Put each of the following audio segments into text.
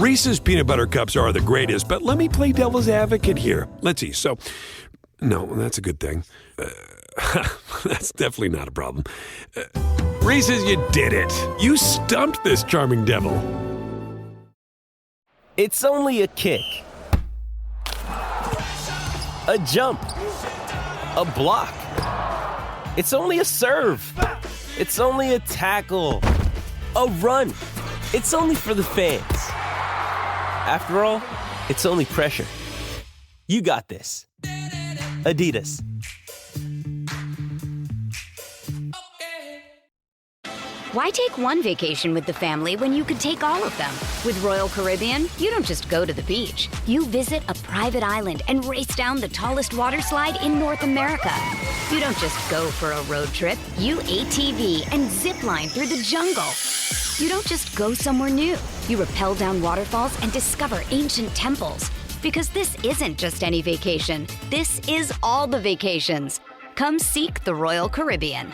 Reese's Peanut Butter Cups are the greatest, but let me play devil's advocate here. Let's see. So, no, that's a good thing. That's definitely not a problem. Reese's, you did it. You stumped this charming devil. It's only a kick, a jump, a block. It's only a serve. It's only a tackle, a run. It's only for the fans. After all, it's only pressure. You got this. Adidas. Why take one vacation with the family when you could take all of them? With Royal Caribbean, you don't just go to the beach. You visit a private island and race down the tallest water slide in North America. You don't just go for a road trip. You ATV and zip line through the jungle. You don't just go somewhere new. You rappel down waterfalls and discover ancient temples. Because this isn't just any vacation. This is all the vacations. Come seek the Royal Caribbean.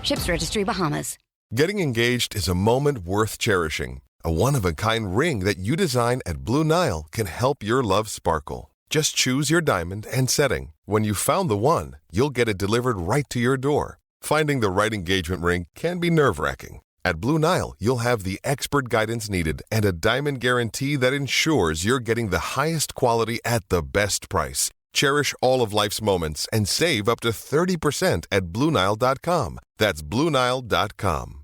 Ships Registry, Bahamas. Getting engaged is a moment worth cherishing. A one-of-a-kind ring that you design at Blue Nile can help your love sparkle. Just choose your diamond and setting. When you've found the one, you'll get it delivered right to your door. Finding the right engagement ring can be nerve-wracking. At Blue Nile, you'll have the expert guidance needed and a diamond guarantee that ensures you're getting the highest quality at the best price. Cherish all of life's moments and save up to 30% at BlueNile.com. That's BlueNile.com.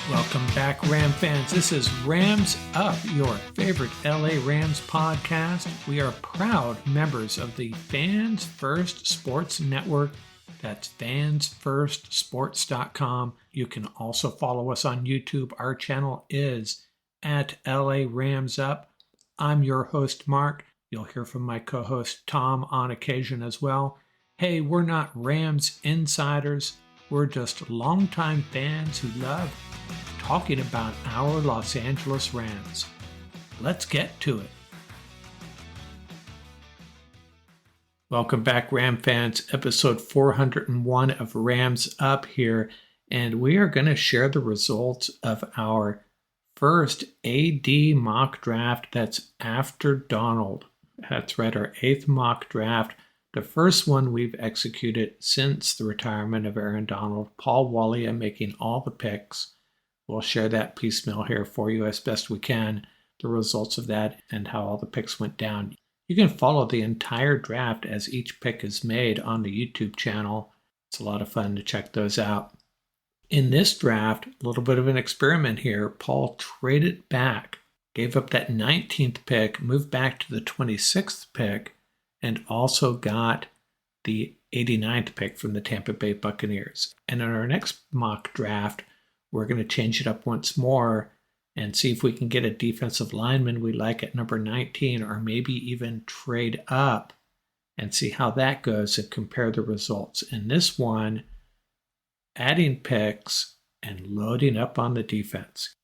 Welcome back, Ram fans. This is Rams Up, your favorite LA Rams podcast. We are proud members of the Fans First Sports Network. That's fansfirstsports.com. You can also follow us on YouTube. Our channel is at LA Rams Up. I'm your host, Mark. You'll hear from my co-host, Tom, on occasion as well. Hey, we're not Rams insiders. We're just longtime fans who love talking about our Los Angeles Rams. Let's get to it. Welcome back, Ram fans. Episode 401 of Rams Up here, and we are going to share the results of our first AD mock draft. That's after Donald. That's right, our 8th mock draft. The first one we've executed since the retirement of Aaron Donald. Paul Walia making all the picks. We'll share that piecemeal here for you as best we can, the results of that and how all the picks went down. You can follow the entire draft as each pick is made on the YouTube channel. It's a lot of fun to check those out. In this draft, a little bit of an experiment here. Paul traded back, gave up that 19th pick, moved back to the 26th pick, and also got the 89th pick from the Tampa Bay Buccaneers. And in our next mock draft, we're going to change it up once more and see if we can get a defensive lineman we like at number 19, or maybe even trade up and see how that goes and compare the results. In this one, adding picks and loading up on the defense.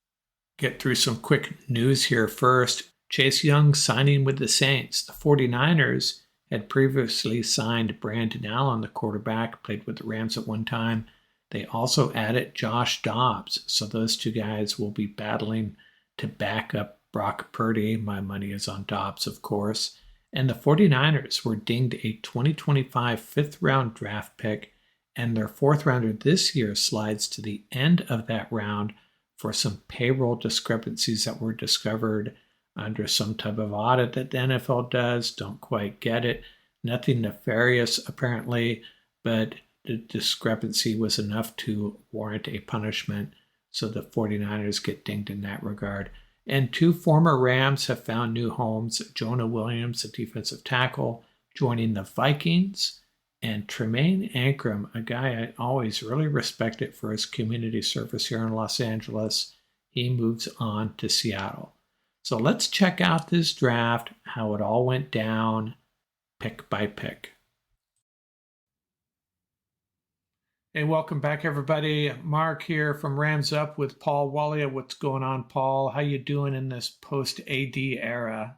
Get through some quick news here first. Chase Young signing with the Saints. The 49ers had previously signed Brandon Allen, the quarterback, played with the Rams at one time. They also added Josh Dobbs, so those two guys will be battling to back up Brock Purdy. My money is on Dobbs, of course. And the 49ers were dinged a 2025 fifth-round draft pick, and their fourth rounder this year slides to the end of that round for some payroll discrepancies that were discovered under some type of audit that the NFL does. Don't quite get it. Nothing nefarious, apparently, but the discrepancy was enough to warrant a punishment, so the 49ers get dinged in that regard. And two former Rams have found new homes. Jonah Williams, a defensive tackle, joining the Vikings, and Tremaine Ankrum, a guy I always really respected for his community service here in Los Angeles. He moves on to Seattle. So let's check out this draft, how it all went down, pick by pick. Hey, welcome back, everybody. Mark here from Rams Up with Paul Walia. What's going on, Paul? How you doing in this post-AD era?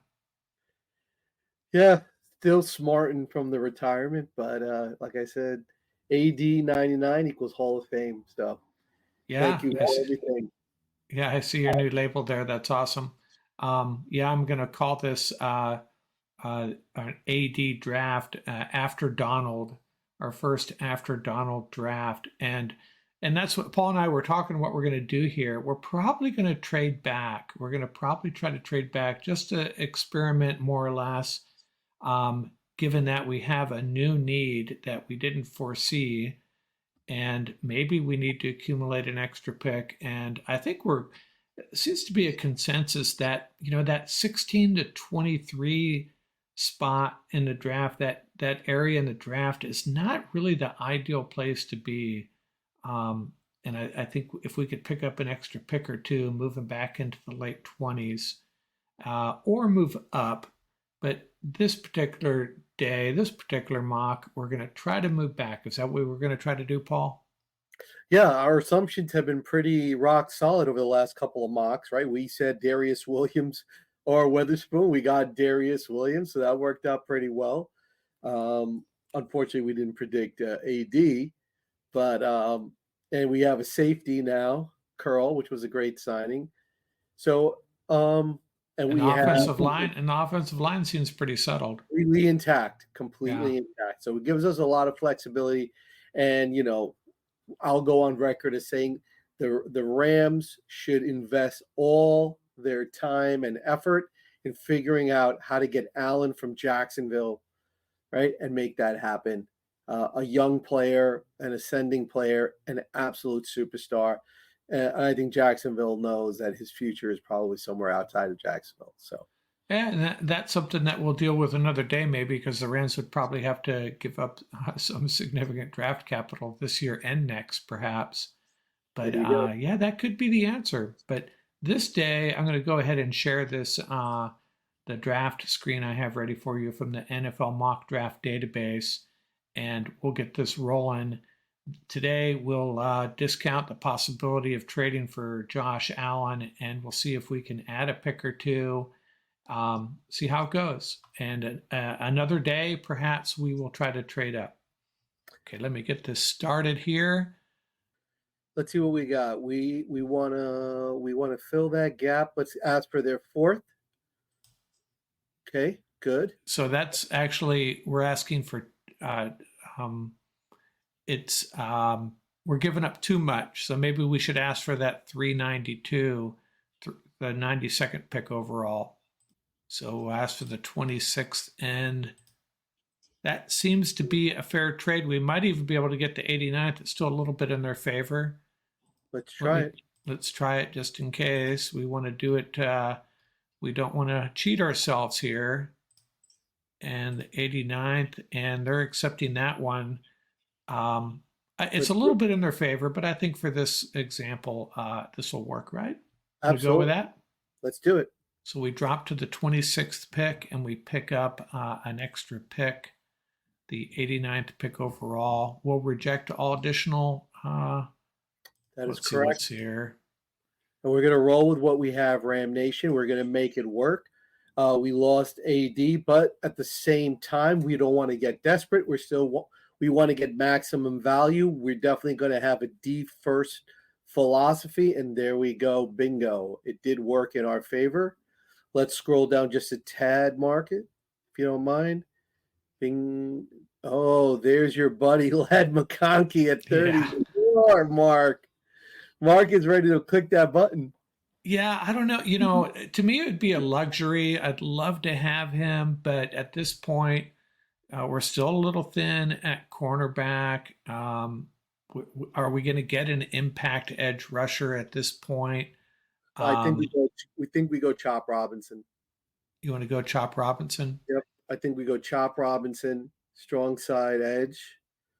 Yeah, still smarting from the retirement, but like I said, AD 99 equals Hall of Fame. So thank Yeah, you for everything. I see your new label there. That's awesome. Yeah, I'm going to call this an AD draft after Donald, our first after Donald draft, and that's what Paul and I were talking. What we're going to do here, we're probably going to trade back. We're going to probably try to trade back just to experiment more or less. Given that we have a new need that we didn't foresee, and maybe we need to accumulate an extra pick. And I think seems to be a consensus that that 16 to 23 spot in the draft, that area in the draft is not really the ideal place to be. And I think if we could pick up an extra pick or two, moving back into the late 20s, or move up. But this particular day, this particular mock, we're going to try to move back. Is that what we're going to try to do, Paul? Yeah, our assumptions have been pretty rock solid over the last couple of mocks, right? We said Darius Williams or Weatherspoon. We got Darius Williams, so that worked out pretty well. Unfortunately, we didn't predict AD, but and we have a safety now, Curl, which was a great signing. So and we have the offensive line seems pretty settled. Completely intact. So it gives us a lot of flexibility. And, I'll go on record as saying the Rams should invest all their time and effort in figuring out how to get Allen from Jacksonville, right, and make that happen. A young player, an ascending player, an absolute superstar. And I think Jacksonville knows that his future is probably somewhere outside of Jacksonville. So, yeah, and that's something that we'll deal with another day, maybe, because the Rams would probably have to give up some significant draft capital this year and next, perhaps. But yeah, that could be the answer. But this day, I'm going to go ahead and share this the draft screen I have ready for you from the NFL Mock Draft Database, and we'll get this rolling. Today, we'll discount the possibility of trading for Josh Allen, and we'll see if we can add a pick or two, see how it goes. And another day, perhaps we will try to trade up. Okay, let me get this started here. Let's see what we got. We want to fill that gap. Let's ask for their fourth. Okay, good. So that's actually, we're asking for we're giving up too much, so maybe we should ask for that 392, the 92nd pick overall. So we'll ask for the 26th, and that seems to be a fair trade. We might even be able to get the 89th. It's still a little bit in their favor. Let's try it. Let's try it just in case. We want to do it. We don't want to cheat ourselves here. And the 89th, and they're accepting that one. It's a little bit in their favor, but I think for this example, this will work, right? Absolutely. Go with that? Let's do it. So we drop to the 26th pick, and we pick up an extra pick, the 89th pick overall. We'll reject all additional. That is let's correct. See what's here. And we're going to roll with what we have, Ram Nation. We're going to make it work. We lost AD, but at the same time, we don't want to get desperate. We want to get maximum value. We're definitely going to have a D first philosophy, and there we go. Bingo. It did work in our favor. Let's scroll down just a tad, Market, if you don't mind. Bing. Oh, there's your buddy, Ladd McConkey at 34, Mark. Mark is ready to click that button. Yeah, I don't know. To me, it would be a luxury. I'd love to have him, but at this point, we're still a little thin at cornerback. Are we going to get an impact edge rusher at this point? I think we go Chop Robinson. You want to go Chop Robinson? Yep. I think we go Chop Robinson, strong side edge.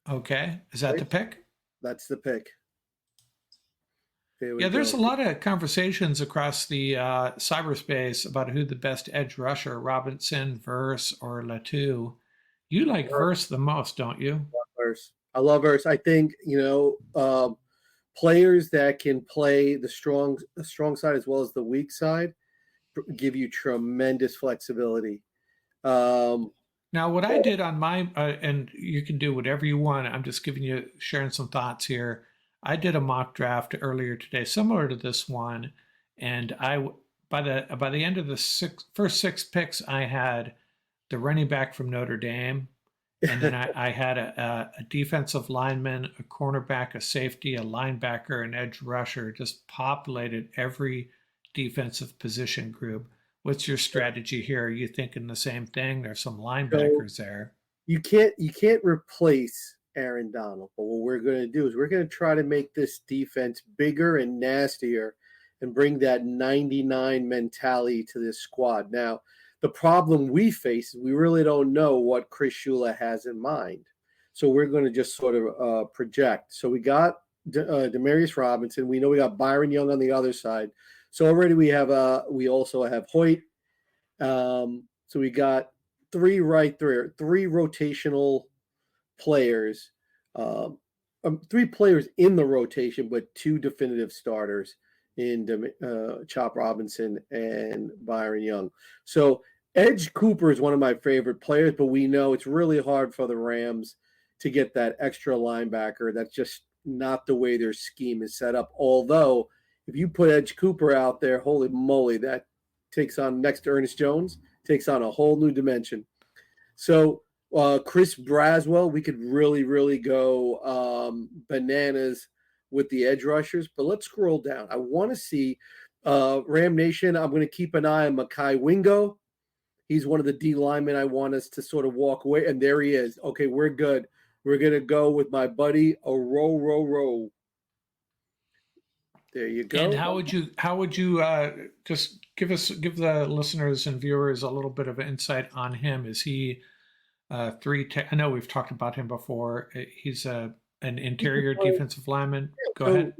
Okay. Is that the pick? That's the pick. There's a lot of conversations across the cyberspace about who the best edge rusher, Robinson, Verse, or Latu. You like Verse the most, don't you? Verse. I love Ertz. I think, players that can play the strong side as well as the weak side give you tremendous flexibility. Now, what I did on my, and you can do whatever you want. I'm just sharing some thoughts here. I did a mock draft earlier today, similar to this one, and by the end of the first 6 picks, I had the running back from Notre Dame, and then I had a defensive lineman, a cornerback, a safety, a linebacker, an edge rusher, just populated every defensive position group. What's your strategy here? Are you thinking the same thing? There's some linebackers there. You can't replace Aaron Donald, but what we're going to do is we're going to try to make this defense bigger and nastier and bring that 99 mentality to this squad. Now, the problem we face is we really don't know what Chris Shula has in mind. So we're going to just sort of project. So we got Demaryius Robinson. We know we got Byron Young on the other side. So already we also have Hoyt. So we got three rotational players, 3 players in the rotation, but 2 definitive starters in Chop Robinson and Byron Young. So Edge Cooper is one of my favorite players, but we know it's really hard for the Rams to get that extra linebacker. That's just not the way their scheme is set up. Although, if you put Edge Cooper out there, holy moly, that takes on, next to Ernest Jones, takes on a whole new dimension. So Chris Braswell, we could really, really go bananas with the edge rushers. But let's scroll down. I want to see Ram Nation. I'm going to keep an eye on Mekhi Wingo. He's one of the D linemen I want us to sort of walk away. And there he is. Okay, we're good. We're going to go with my buddy, a row. There you go. And how would you just give the listeners and viewers a little bit of insight on him? Is he I know we've talked about him before. He's an interior defensive lineman. Go ahead.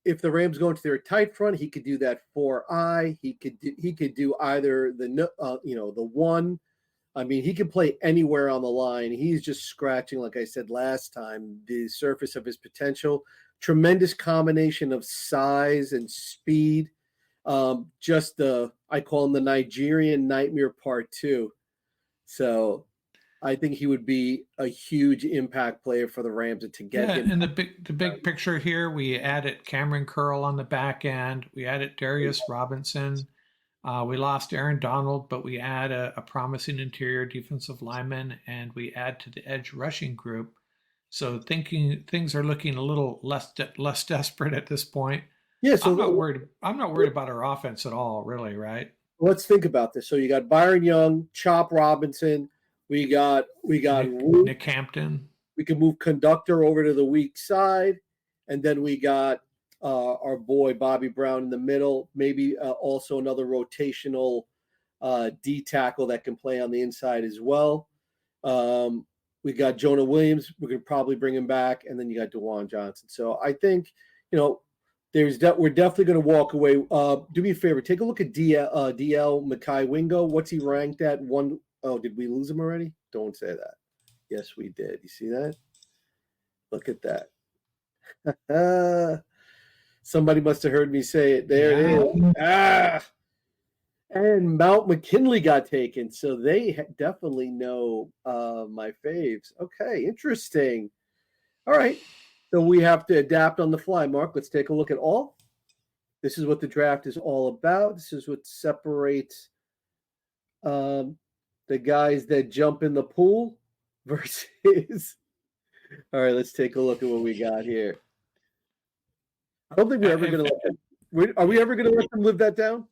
If the Rams go into their tight front, he could do that 4-eye. He could do either the 1. I mean, he can play anywhere on the line. He's just scratching, like I said last time, the surface of his potential. Tremendous combination of size and speed. I call him the Nigerian Nightmare Part 2. So I think he would be a huge impact player for the Rams to get him. And the big picture here, we added Cameron Curl on the back end. We added Darius Robinson. We lost Aaron Donald, but we add a promising interior defensive lineman, and we add to the edge rushing group. So things are looking a little less desperate at this point. Yeah, so I'm not worried about our offense at all, really, right? Let's think about this. So you got Byron Young, Chop Robinson. We got Nick Hampton. We can move Conductor over to the weak side, and then we got our boy Bobby Brown in the middle. Maybe also another rotational D tackle that can play on the inside as well. We got Jonah Williams. We're going to probably bring him back, and then you got DeJuan Johnson. So I think we're definitely going to walk away. Do me a favor, take a look at DL Mekhi Wingo. What's he ranked at? 1. Oh, did we lose him already? Don't say that. Yes, we did. You see that? Look at that. Somebody must have heard me say it. There it is. And Mount McKinley got taken. So they definitely know my faves. Okay, interesting. All right. So we have to adapt on the fly. Mark, let's take a look at all. This is what the draft is all about. This is what separates the guys that jump in the pool versus. All right, let's take a look at what we got here. I don't think we're ever going to let them. Are we ever going to let them live that down?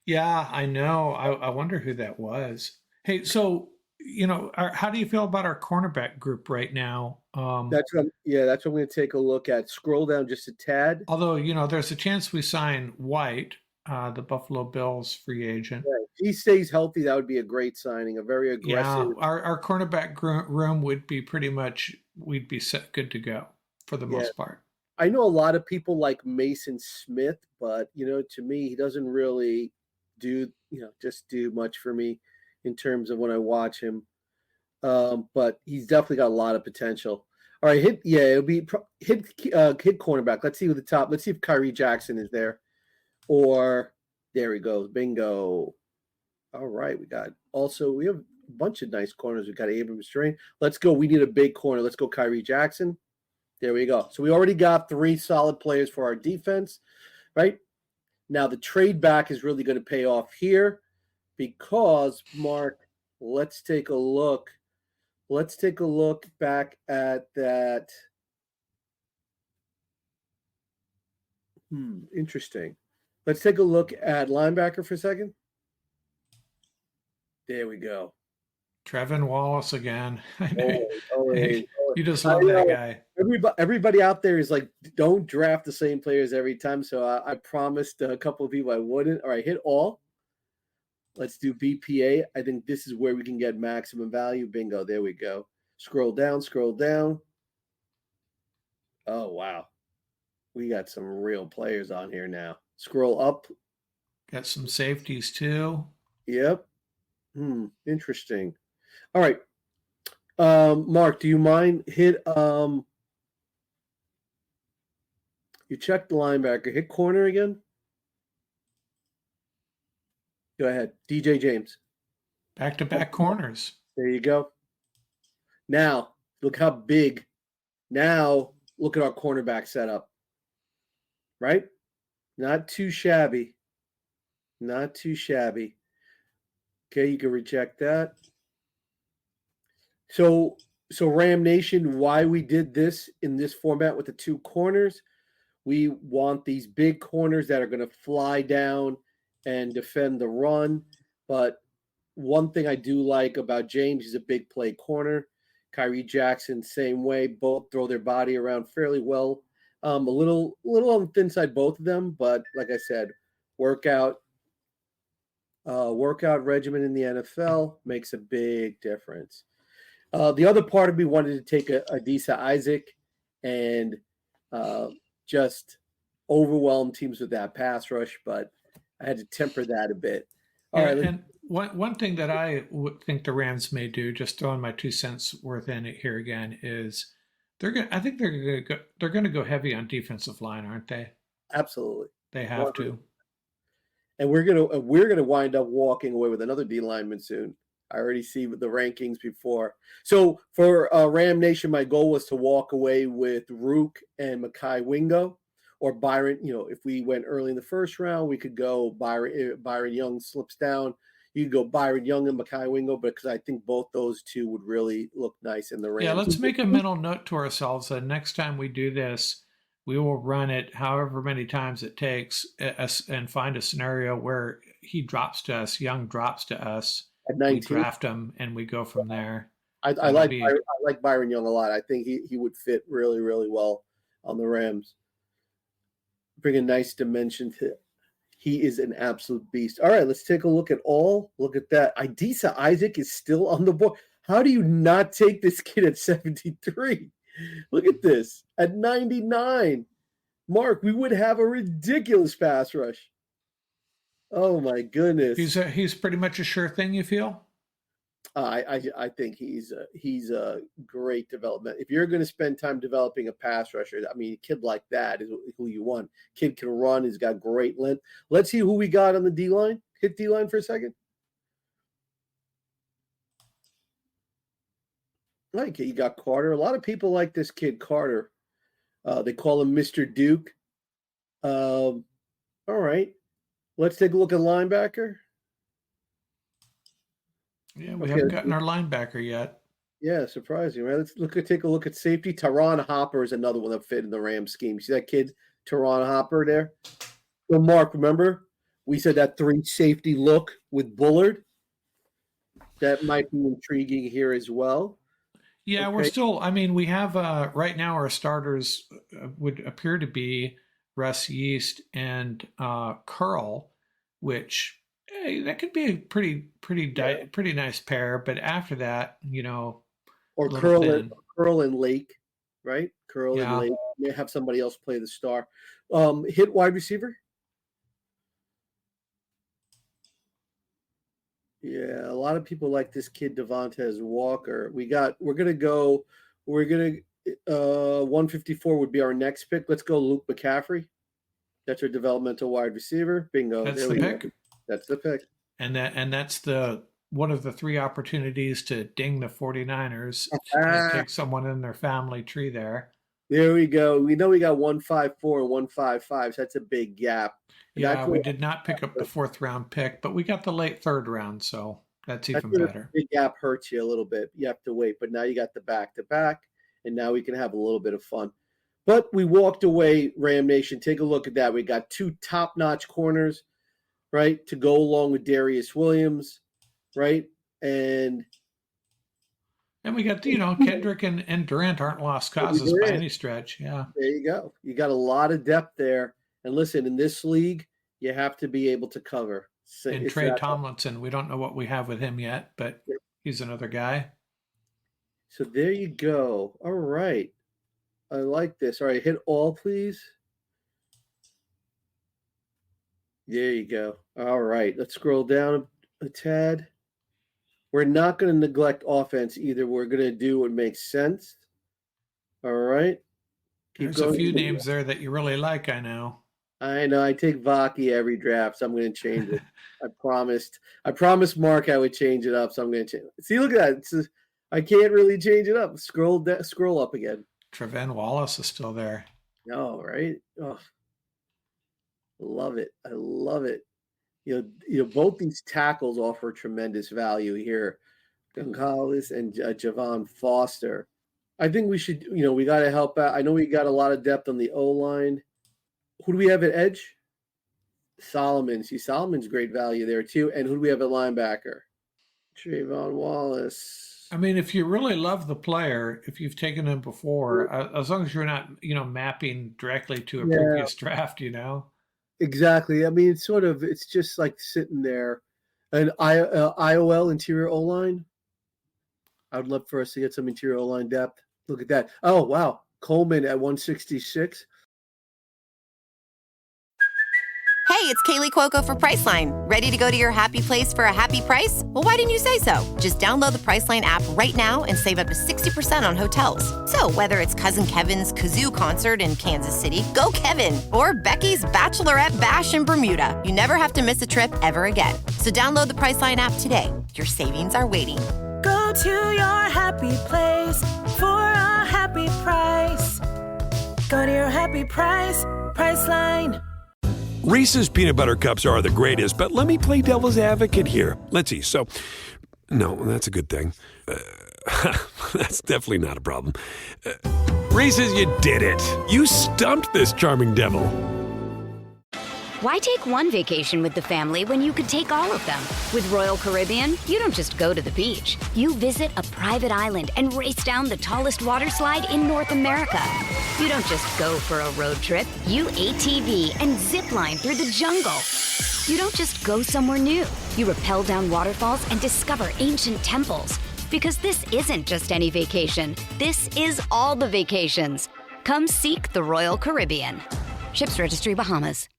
Yeah, I know. I wonder who that was. Hey, so how do you feel about our cornerback group right now? That's what I'm going to take a look at. Scroll down just a tad. Although there's a chance we sign White, the Buffalo Bills free agent. Yeah, if he stays healthy, that would be a great signing. A very aggressive. Yeah, our cornerback room would be we'd be set good to go for the most part. I know a lot of people like Mason Smith, but to me, he doesn't really do much for me in terms of when I watch him. But he's definitely got a lot of potential. All right, hit. Yeah, it'll be hit cornerback. Let's see who the top. Let's see if Kyrie Jackson is there, or there he goes. Bingo. All right, we have a bunch of nice corners. We got Abrams Strain. Let's go. We need a big corner. Let's go, Kyrie Jackson. There we go. So we already got 3 solid players for our defense, right? Now the trade back is really going to pay off here because, Mark, let's take a look. Let's take a look back at that. Interesting. Let's take a look at linebacker for a second. There we go. Trevin Wallace again. Always. You just love that guy. Everybody out there is like, don't draft the same players every time. So I promised a couple of people I wouldn't. All right, hit all. Let's do BPA. I think this is where we can get maximum value. Bingo. There we go. Scroll down. Oh, wow. We got some real players on here now. Scroll up. Got some safeties too. Yep. Interesting. All right. Mark, do you mind hit you checked the linebacker. Hit corner again. Go ahead. DJ James. Back-to-back corners. There you go. Now, look how big. Now, look at our cornerback setup. Right? Not too shabby. Okay, you can reject that. So Ram Nation, why we did this in this format with the 2 corners, we want these big corners that are going to fly down and defend the run. But one thing I do like about James, he's a big play corner. Kyrie Jackson, same way. Both throw their body around fairly well. A little on the thin side, both of them. But like I said, workout regimen in the NFL makes a big difference. The other part of me wanted to take Adisa Isaac and just overwhelm teams with that pass rush, but I had to temper that a bit. All right. And one thing that I would think the Rams may do, just throwing my 2 cents worth in it here again, is they're going to go heavy on defensive line, aren't they? Absolutely. They have to. And we're gonna wind up walking away with another D lineman soon. I already see the rankings before. So for Ram Nation, my goal was to walk away with Rook and Mekhi Wingo, or Byron. If we went early in the first round, we could go Byron Young slips down. You could go Byron Young and Mekhi Wingo, because I think both those 2 would really look nice in the Rams. Yeah, let's make a mental note to ourselves that next time we do this, we will run it however many times it takes and find a scenario where he drops to us, Young drops to us. At 19. We draft him and we go from there. I like Byron Young a lot. I think he would fit really, really well on the Rams. Bring a nice dimension to it. He is an absolute beast. All right, let's take a look at all. Look at that. Adisa Isaac is still on the board. How do you not take this kid at 73? Look at this. At 99. Mark, we would have a ridiculous pass rush. Oh, my goodness. He's pretty much a sure thing, you feel? I think he's a great development. If you're going to spend time developing a pass rusher, I mean, a kid like that is who you want. Kid can run. He's got great length. Let's see who we got on the D-line. Hit D-line for a second. Like, you got Carter. A lot of people like this kid, Carter. They call him Mr. Duke. All right. Let's take a look at linebacker. Yeah, we haven't gotten our linebacker yet. Yeah, surprising, right? Let's take a look at safety. Teron Hopper is another one that fit in the Rams scheme. See that kid, Teron Hopper there? So, Mark, remember we said that 3 safety look with Bullard? That might be intriguing here as well. Yeah, okay. We're still, we have right now our starters would appear to be Russ Yeast and Curl, which that could be a pretty nice pair. But after that, or Curl and Lake, right? Curl and Lake. May have somebody else play the star. Hit wide receiver. Yeah, a lot of people like this kid Devontae Walker. We're gonna 154 would be our next pick. Let's go Luke McCaffrey. That's our developmental wide receiver. Bingo. That's there the we pick. Go. That's the pick. And that's the one of the 3 opportunities to ding the 49ers to take someone in their family tree there. There we go. We know we got 154 and 155, so that's a big gap. Yeah, we did not pick up the 4th round pick, but we got the late 3rd round, so that's even better. The big gap hurts you a little bit. You have to wait, but now you got the back-to-back, and now we can have a little bit of fun. But we walked away, Ram Nation. Take a look at that. We got 2 top-notch corners, right, to go along with Darius Williams, right? And we got, Kendrick and Durant aren't lost causes by any stretch. Yeah. There you go. You got a lot of depth there. And listen, in this league, you have to be able to cover. And Trey Tomlinson, we don't know what we have with him yet, but he's another guy. So there you go. All right. I like this. All right, hit all, please. There you go. All right, let's scroll down a tad. We're not going to neglect offense either. We're going to do what makes sense. All right. There's a few names there that you really like, I know. I know. I take Vaki every draft, so I'm going to change it. I promised Mark I would change it up, so I'm going to change it. See, look at that. I can't really change it up. Scroll up again. Trevin Wallace is still there. Oh, right. Oh, love it. I love it. Both these tackles offer tremendous value here. Gonzalez and Javon Foster. I think we should, we got to help out. I know we got a lot of depth on the O-line. Who do we have at edge? Solomon. See, Solomon's great value there too. And who do we have at linebacker? Trayvon Wallace. I mean, if you really love the player, if you've taken him before, as long as you're not, mapping directly to a previous draft, Exactly. I mean, it's just like sitting there. An IOL interior O-line. I would love for us to get some interior O-line depth. Look at that. Oh, wow. Coleman at 166. Hey, it's Kaylee Cuoco for Priceline. Ready to go to your happy place for a happy price? Well, why didn't you say so? Just download the Priceline app right now and save up to 60% on hotels. So whether it's Cousin Kevin's Kazoo Concert in Kansas City, go Kevin, or Becky's Bachelorette Bash in Bermuda, you never have to miss a trip ever again. So download the Priceline app today. Your savings are waiting. Go to your happy place for a happy price. Go to your happy price, Priceline. Reese's peanut butter cups are the greatest, but let me play devil's advocate here. Let's see. So, no, that's a good thing. That's definitely not a problem. Reese's, you did it. You stumped this charming devil. Why take one vacation with the family when you could take all of them? With Royal Caribbean, you don't just go to the beach. You visit a private island and race down the tallest water slide in North America. You don't just go for a road trip. You ATV and zip line through the jungle. You don't just go somewhere new. You rappel down waterfalls and discover ancient temples. Because this isn't just any vacation. This is all the vacations. Come seek the Royal Caribbean. Ships Registry, Bahamas.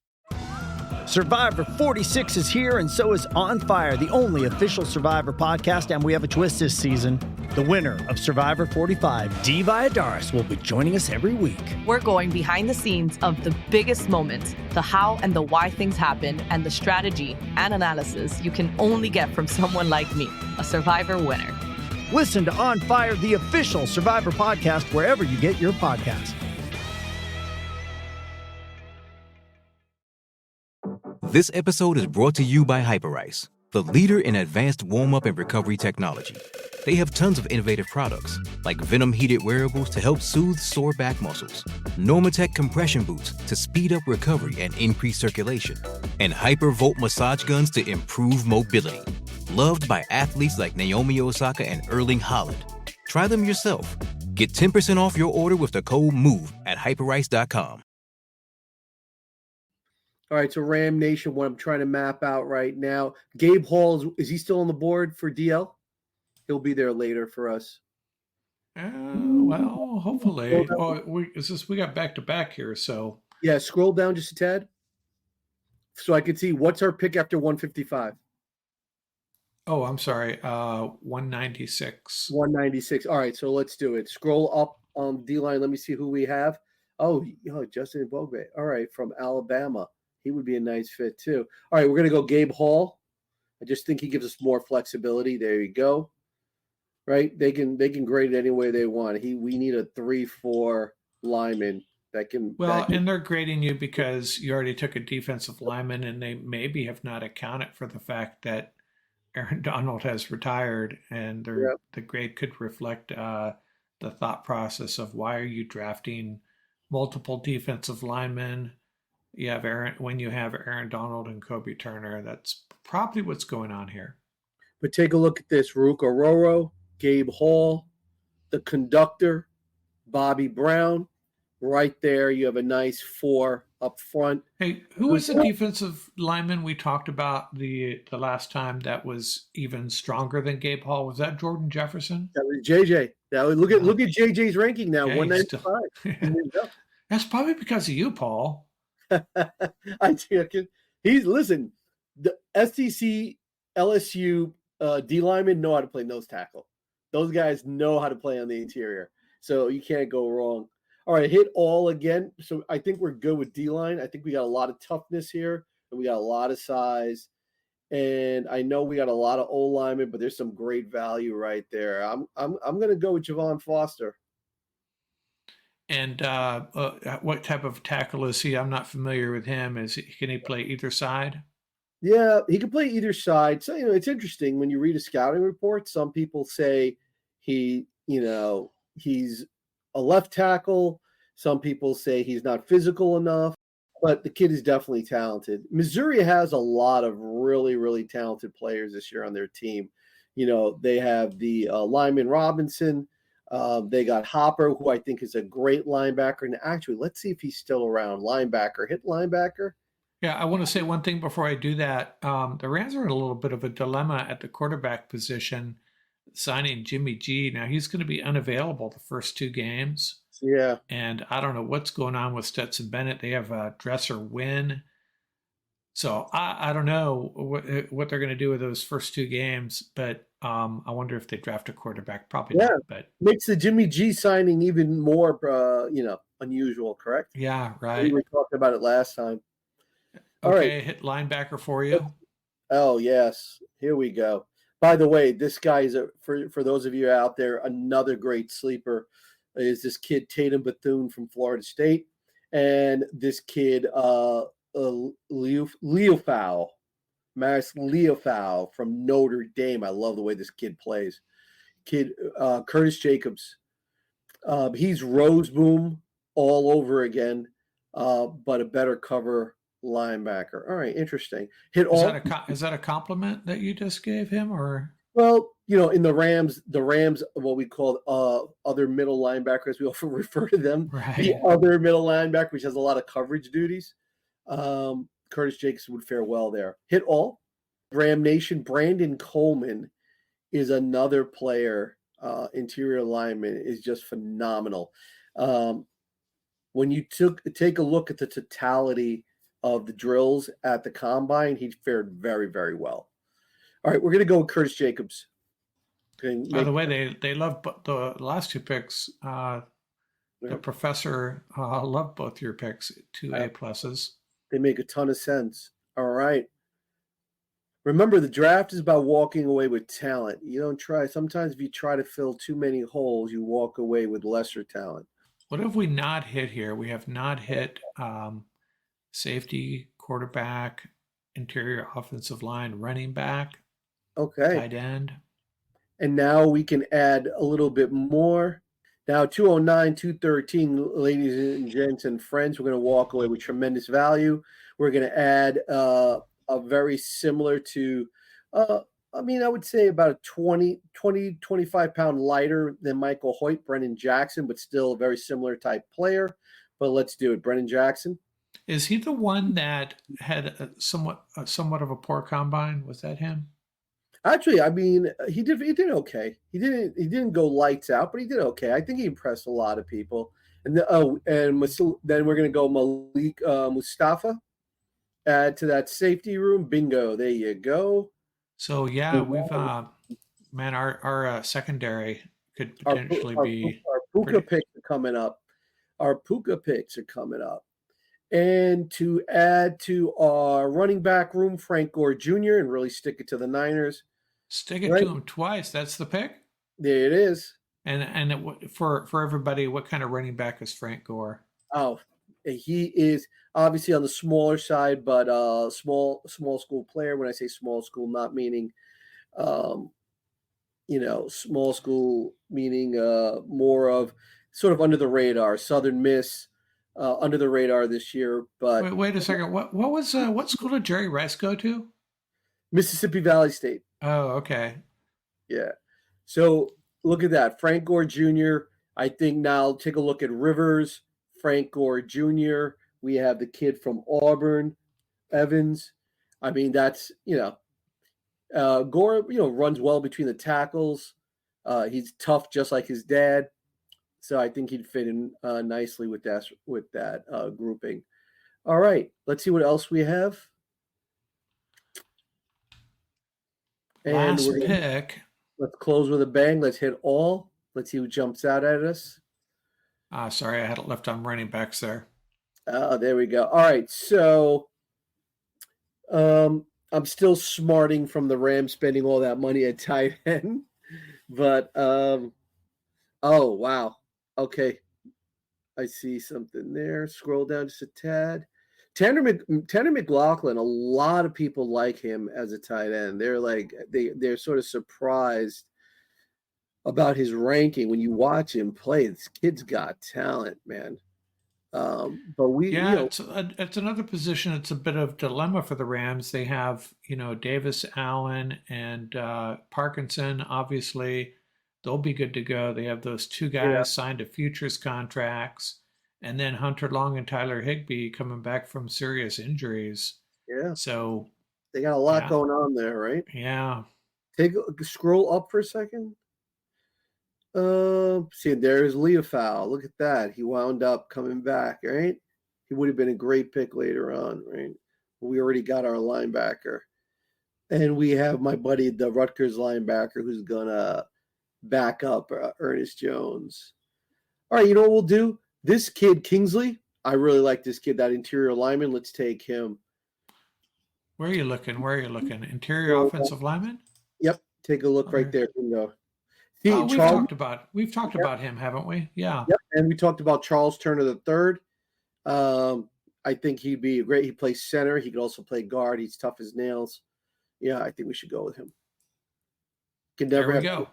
Survivor 46 is here, and so is On Fire, the only official Survivor podcast, and we have a twist this season. The winner of Survivor 45, Dee Valladares, will be joining us every week. We're going behind the scenes of the biggest moments, the how and the why things happen, and the strategy and analysis you can only get from someone like me, a Survivor winner. Listen to On Fire, the official Survivor podcast, wherever you get your podcasts. This episode is brought to you by Hyperice, the leader in advanced warm-up and recovery technology. They have tons of innovative products, like Venom-heated wearables to help soothe sore back muscles, Normatec compression boots to speed up recovery and increase circulation, and Hypervolt massage guns to improve mobility. Loved by athletes like Naomi Osaka and Erling Haaland. Try them yourself. Get 10% off your order with the code MOVE at hyperice.com. All right, so Ram Nation, what I'm trying to map out right now. Gabe Hall, is he still on the board for DL? He'll be there later for us. Well, hopefully. Oh, we got back-to-back here, so. Yeah, scroll down just a tad. So I can see what's our pick after 155. Oh, I'm sorry. 196. 196. All right, so let's do it. Scroll up on D-line. Let me see who we have. Oh, Justin Bogbe. All right, from Alabama. He would be a nice fit too. All right, we're going to go Gabe Hall. I just think he gives us more flexibility. There you go. Right? They can grade it any way they want. We need a 3-4 lineman that can. And they're grading you because you already took a defensive lineman, and they maybe have not accounted for the fact that Aaron Donald has retired, and the grade could reflect the thought process of why are you drafting multiple defensive linemen? When you have Aaron Donald and Kobe Turner, that's probably what's going on here. But take a look at this: Ruka Roro, Gabe Hall, the conductor, Bobby Brown. Right there, you have a nice 4 up front. Hey, who was the defensive lineman we talked about the last time that was even stronger than Gabe Hall? Was that Jordan Jefferson? That was JJ. Now look at JJ's ranking now, 195. That's probably because of you, Paul. I think listen. The STC, LSU D linemen know how to play nose tackle. Those guys know how to play on the interior, so you can't go wrong. All right, hit all again. So I think we're good with D-line. I think we got a lot of toughness here, and we got a lot of size. And I know we got a lot of old linemen, but there's some great value right there. I'm going to go with Javon Foster. And what type of tackle is he? I'm not familiar with him. Can he play either side? Yeah, he can play either side. So it's interesting when you read a scouting report. Some people say he's a left tackle. Some people say he's not physical enough, but the kid is definitely talented. Missouri has a lot of really, really talented players this year on their team. They have the lineman Robinson. They got Hopper, who I think is a great linebacker. And actually, let's see if he's still around. Hit linebacker. Yeah, I want to say one thing before I do that. The Rams are in a little bit of a dilemma at the quarterback position, signing Jimmy G. Now, he's going to be unavailable the first 2 games. Yeah. And I don't know what's going on with Stetson Bennett. They have a Dresser win. So I don't know what they're going to do with those first 2 games, but I wonder if they draft a quarterback. Probably not. But makes the Jimmy G signing even more, unusual, correct? Yeah, right. We talked about it last time. All right. Hit linebacker for you. Oh, yes. Here we go. By the way, this guy is, for those of you out there, another great sleeper is this kid Tatum Bethune from Florida State. And this kid, Leofau, Maris Leofau from Notre Dame. I love the way this kid plays. Curtis Jacobs. He's Roseboom all over again, but a better cover linebacker. All right, interesting. Is that a compliment that you just gave him, or? Well, in the Rams, what we call other middle linebackers, we often refer to them. Right. The other middle linebacker, which has a lot of coverage duties. Curtis Jacobs would fare well there. Hit all. Ram Nation, Brandon Coleman is another player. Interior lineman is just phenomenal. When you take a look at the totality of the drills at the combine, he fared very, very well. All right, we're going to go with Curtis Jacobs. By the way, they love the last 2 picks. The professor loved both your picks, 2 A+. They make a ton of sense. All right. Remember, the draft is about walking away with talent. You don't try. Sometimes if you try to fill too many holes, you walk away with lesser talent. What have we not hit here? We have not hit safety, quarterback, interior offensive line, running back, tight end. And now we can add a little bit more. Now, 209, 213, ladies and gents and friends, we're going to walk away with tremendous value. We're going to add a very similar to, I would say about a 25 pound lighter than Michael Hoyt, Brennan Jackson, but still a very similar type player. But let's do it. Brennan Jackson. Is he the one that had somewhat of a poor combine? Was that him? Actually, he did okay. He didn't go lights out, but he did okay. I think he impressed a lot of people. And then we're going to go Malik Mustafa, add to that safety room. Bingo, there you go. So yeah, we've our secondary could potentially be. Our Puka pick coming up. Our Puka picks are coming up. And to add to our running back room, Frank Gore Jr., and really stick it to the Niners. Stick it to him twice. That's the pick? There it is. And for everybody, what kind of running back is Frank Gore? Oh, he is obviously on the smaller side, but small school player. When I say small school, not meaning, small school meaning more of sort of under the radar. Southern Miss, under the radar this year. But wait a second. What school did Jerry Rice go to? Mississippi Valley State. Oh, okay. Yeah. So look at that. Frank Gore Jr. I think now take a look at Rivers, Frank Gore Jr. We have the kid from Auburn, Evans. I mean, that's, Gore, runs well between the tackles. He's tough just like his dad. So I think he'd fit in nicely with that grouping. All right. Let's see what else we have. And Last pick. Let's close with a bang. Let's hit all. Let's see who jumps out at us. Sorry, I had it left on running backs there. There we go. All right. So I'm still smarting from the Rams spending all that money at tight end. But, oh, wow. Okay. I see something there. Scroll down just a tad. Tanner McLaughlin, a lot of people like him as a tight end. They're sort of surprised about his ranking when you watch him play. This kid's got talent, man. It's another position. It's a bit of dilemma for the Rams. They have Davis Allen and Parkinson. Obviously, they'll be good to go. They have those two guys signed to futures contracts. And then Hunter Long and Tyler Higbee coming back from serious injuries. Yeah. So they got a lot going on there, right? Yeah. Scroll up for a second. See, there's Leofau. Look at that. He wound up coming back, right? He would have been a great pick later on, right? We already got our linebacker. And we have my buddy, the Rutgers linebacker, who's going to back up Ernest Jones. All right, you know what we'll do? This kid, Kingsley, I really like this kid, that interior lineman. Let's take him. Where are you looking? Interior offensive lineman? Yep. Take a look right there. See, we've talked about him, haven't we? Yeah. Yep. And we talked about Charles Turner III. I think he'd be great. He plays center. He could also play guard. He's tough as nails. Yeah, I think we should go with him. There we go.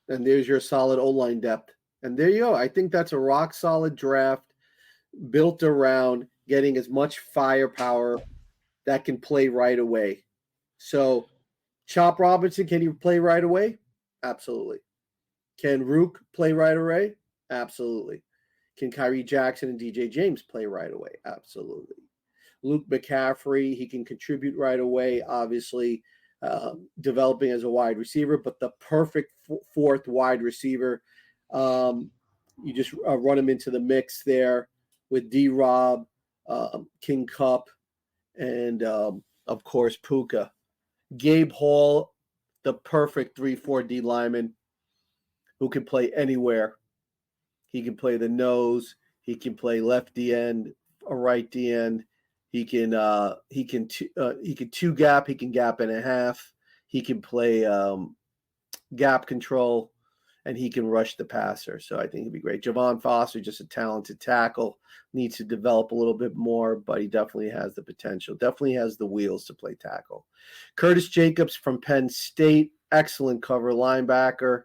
And there's your solid O-line depth. And there you go. I think that's a rock solid draft built around getting as much firepower that can play right away. So, Chop Robinson, can he play right away? Absolutely. Can Rook play right away? Absolutely. Can Kyrie Jackson and DJ James play right away? Absolutely. Luke McCaffrey, he can contribute right away, obviously, developing as a wide receiver, but the perfect fourth wide receiver. You just run him into the mix there with D-Rob, King Cup, and, of course, Puka. Gabe Hall, the perfect 3-4 D lineman who can play anywhere. He can play the nose. He can play left D end, a right D end. He can two gap. He can gap and a half. He can play gap control, and he can rush the passer. So I think he'd be great. Javon Foster, just a talented tackle, needs to develop a little bit more, but he definitely has the potential. Definitely has the wheels to play tackle. Curtis Jacobs from Penn State, excellent cover linebacker.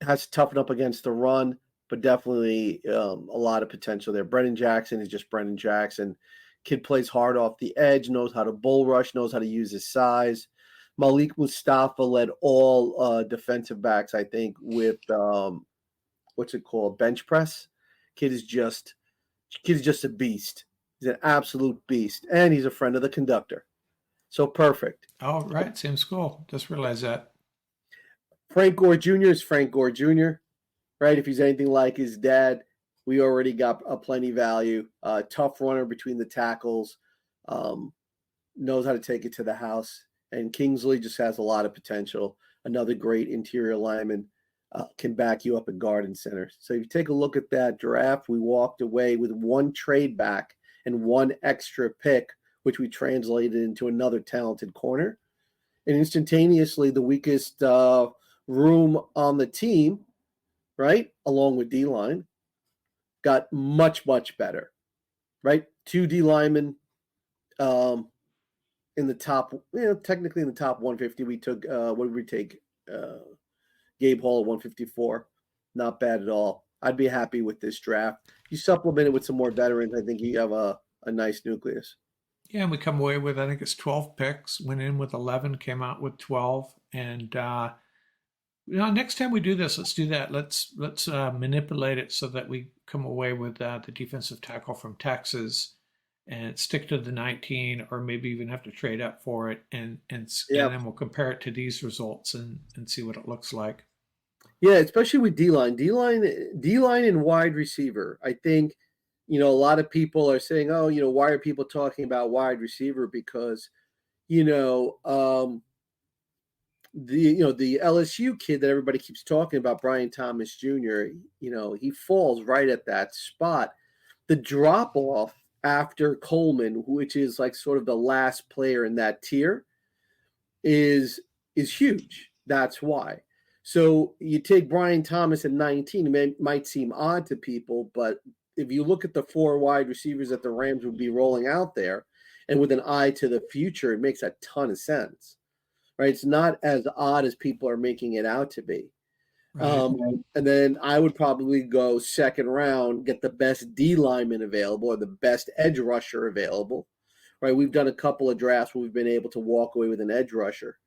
Has to toughen up against the run, but definitely a lot of potential there. Brennan Jackson is just Brennan Jackson. Kid plays hard off the edge, knows how to bull rush, knows how to use his size. Malik Mustafa led all defensive backs, I think, with what's it called? Bench press. Kid is just a beast. He's an absolute beast. And he's a friend of the conductor. So perfect. Oh, right. Same school. Just realized that. Frank Gore Jr. is Frank Gore Jr., right? If he's anything like his dad, we already got a plenty value. Tough runner between the tackles, knows how to take it to the house. And Kingsley just has a lot of potential. Another great interior lineman. can back you up at Garden Center. So if you take a look at that draft, we walked away with one trade back and one extra pick, which we translated into another talented corner. And instantaneously, the weakest room on the team, right, along with D-line, got much, much better, right? 2 D linemen in the top, technically in the top 150. We took, what did we take? Gabe Hall at 154. Not bad at all. I'd be happy with this draft. You supplement it with some more veterans, I think you have a nice nucleus. Yeah, and we come away with, I think it's 12 picks, went in with 11, came out with 12. And, next time we do this, let's do that. Let's manipulate it so that we come away with the defensive tackle from Texas and stick to the 19, or maybe even have to trade up for it. And then we'll compare it to these results and see what it looks like. Yeah, especially with D-line and wide receiver. I think, a lot of people are saying, oh, why are people talking about wide receiver? Because, the LSU kid that everybody keeps talking about, Brian Thomas Jr., he falls right at that spot. The drop off after Coleman, which is like sort of the last player in that tier, is huge. That's why. So you take Brian Thomas at 19, it might seem odd to people, but if you look at the 4 wide receivers that the Rams would be rolling out there, and with an eye to the future, it makes a ton of sense, right? It's not as odd as people are making it out to be. Right. And then I would probably go second round, get the best D lineman available or the best edge rusher available, right? We've done a couple of drafts where we've been able to walk away with an edge rusher.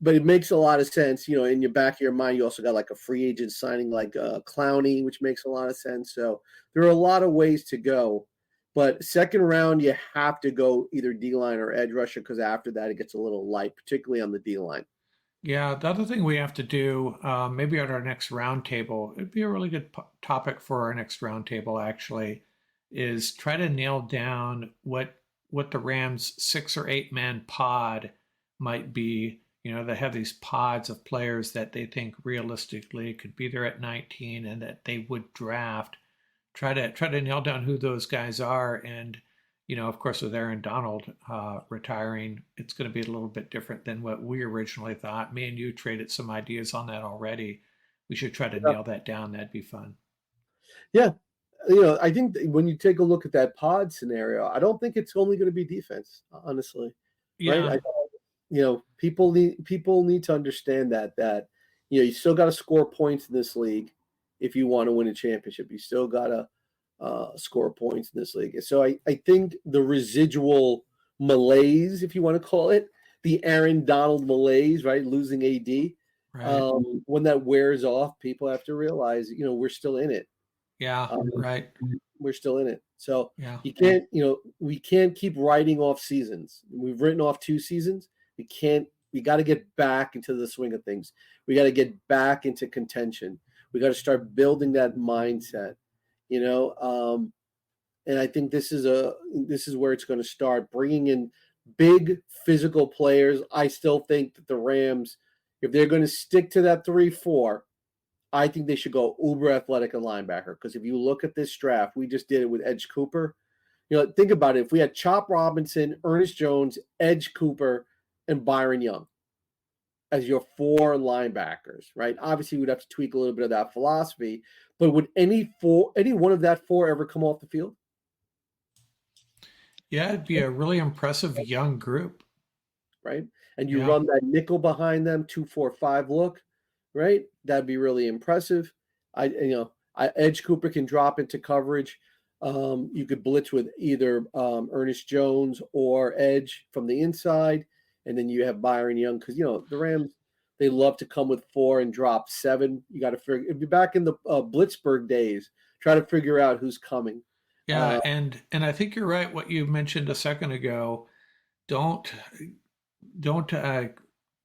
But it makes a lot of sense, in your back of your mind, you also got like a free agent signing like Clowney, which makes a lot of sense. So there are a lot of ways to go. But second round, you have to go either D-line or edge rusher, because after that, it gets a little light, particularly on the D-line. Yeah, the other thing we have to do, maybe at our next roundtable, it'd be a really good topic for our next roundtable, actually, is try to nail down what the Rams' 6 or 8 man pod might be. They have these pods of players that they think realistically could be there at 19 and that they would draft. Try to nail down who those guys are. And, of course, with Aaron Donald retiring, it's going to be a little bit different than what we originally thought. Me and you traded some ideas on that already. We should try to nail that down. That'd be fun. Yeah. I think when you take a look at that pod scenario, I don't think it's only going to be defense, honestly. Yeah. Right? People need to understand that you still got to score points in this league if you want to win a championship. You still got to score points in this league. So I think the residual malaise, if you want to call it, the Aaron Donald malaise, right, losing AD, right. When that wears off, people have to realize, we're still in it. Yeah, right. We're still in it. So you can't, we can't keep writing off seasons. We've written off 2 seasons. We got to get back into the swing of things. We got to get back into contention. We got to start building that mindset, and I think this is where it's going to start, bringing in big physical players. I still think that the Rams, if they're going to stick to that 3-4, I think they should go uber athletic and linebacker. Because if you look at this draft, we just did it with Edge Cooper. Think about it. If we had Chop Robinson, Ernest Jones, Edge Cooper, and Byron Young as your 4 linebackers, right? Obviously, we'd have to tweak a little bit of that philosophy, but would any one of that 4 ever come off the field? Yeah, it'd be a really impressive young group, right? And you run that nickel behind them, 2-4-5 look, right? That'd be really impressive. Edge Cooper can drop into coverage. You could blitz with either Ernest Jones or Edge from the inside. And then you have Byron Young, because, the Rams, they love to come with 4 and drop 7. You got to figure, it'd be back in the Blitzburg days, try to figure out who's coming. Yeah. And I think you're right. What you mentioned a second ago, don't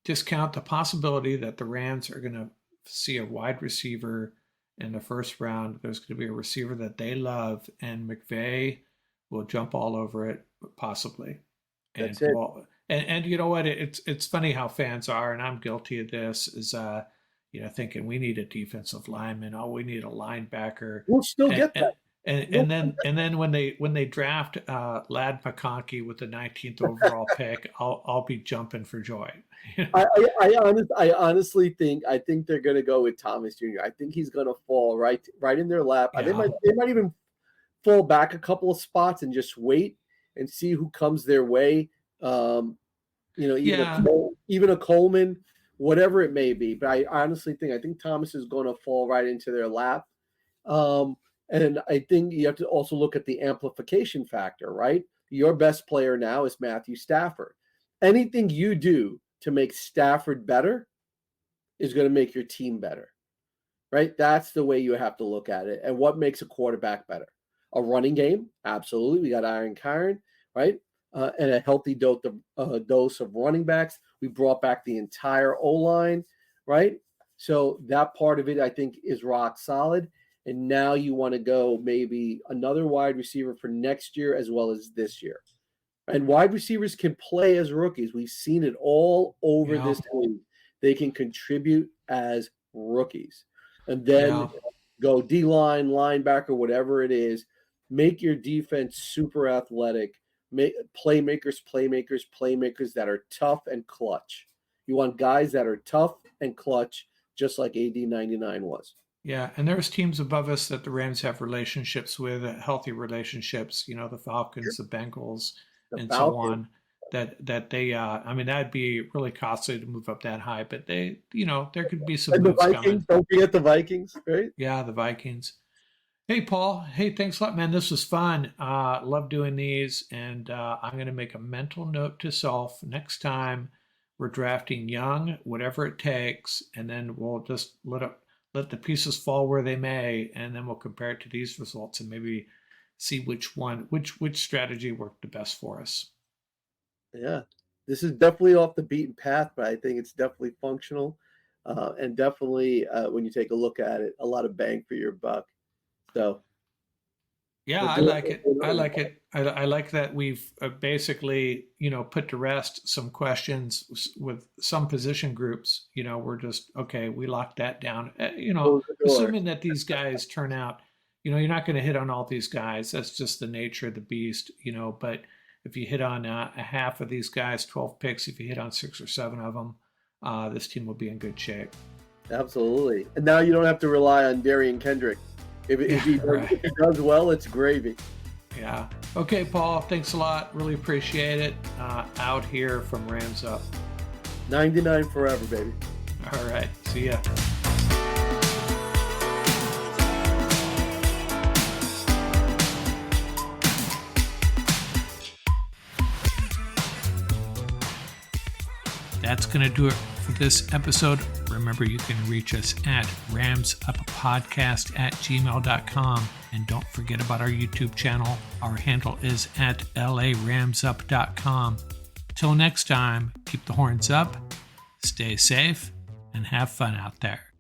discount the possibility that the Rams are going to see a wide receiver in the first round. There's going to be a receiver that they love, and McVay will jump all over it, possibly. That's it. And you know what? It's funny how fans are, and I'm guilty of this. Is thinking we need a defensive lineman. Oh, we need a linebacker. We'll still get that. And then when they draft Lad McConkey with the 19th overall pick, I'll be jumping for joy. I honestly think they're going to go with Thomas Jr. I think he's going to fall right in their lap. Yeah. They might even fall back a couple of spots and just wait and see who comes their way. Even a Coleman, whatever it may be. But I honestly think Thomas is going to fall right into their lap. And I think you have to also look at the amplification factor, right? Your best player now is Matthew Stafford. Anything you do to make Stafford better is going to make your team better, right? That's the way you have to look at it. And what makes a quarterback better? A running game? Absolutely. We got Aaron Karen, right? And a healthy dose of running backs. We brought back the entire O-line, right? So that part of it, I think, is rock solid. And now you want to go maybe another wide receiver for next year as well as this year. And wide receivers can play as rookies. We've seen it all over this league. They can contribute as rookies. And then go D-line, linebacker, whatever it is. Make your defense super athletic. Make playmakers that are tough and clutch. You want guys that are tough and clutch, just like AD 99 was. Yeah, and there's teams above us that the Rams have relationships with, healthy relationships, the Falcons, the Bengals, so on, that they, that'd be really costly to move up that high, but they, there could be some moves Vikings, coming. Don't forget the Vikings, right? Yeah, the Vikings. Hey, Paul. Hey, thanks a lot, man. This was fun. Love doing these, and I'm going to make a mental note to self next time we're drafting young, whatever it takes, and then we'll just let the pieces fall where they may, and then we'll compare it to these results and maybe see which strategy worked the best for us. Yeah, this is definitely off the beaten path, but I think it's definitely functional, and definitely when you take a look at it, a lot of bang for your buck. So, yeah, I like it. I like that we've basically, put to rest some questions with some position groups. We're just, okay, we locked that down. Assuming that these guys turn out, you're not going to hit on all these guys. That's just the nature of the beast, but if you hit on a half of these guys, 12 picks, if you hit on 6 or 7 of them, this team will be in good shape. Absolutely. And now you don't have to rely on Darian Kendrick. If he does well, it's gravy. Yeah. Okay, Paul. Thanks a lot. Really appreciate it. Out here from Rams Up. 99 forever, baby. All right. See ya. That's going to do it for this episode. Remember, you can reach us at ramsuppodcast@gmail.com. And don't forget about our YouTube channel. Our handle is at laramsup.com. Till next time, keep the horns up, stay safe, and have fun out there.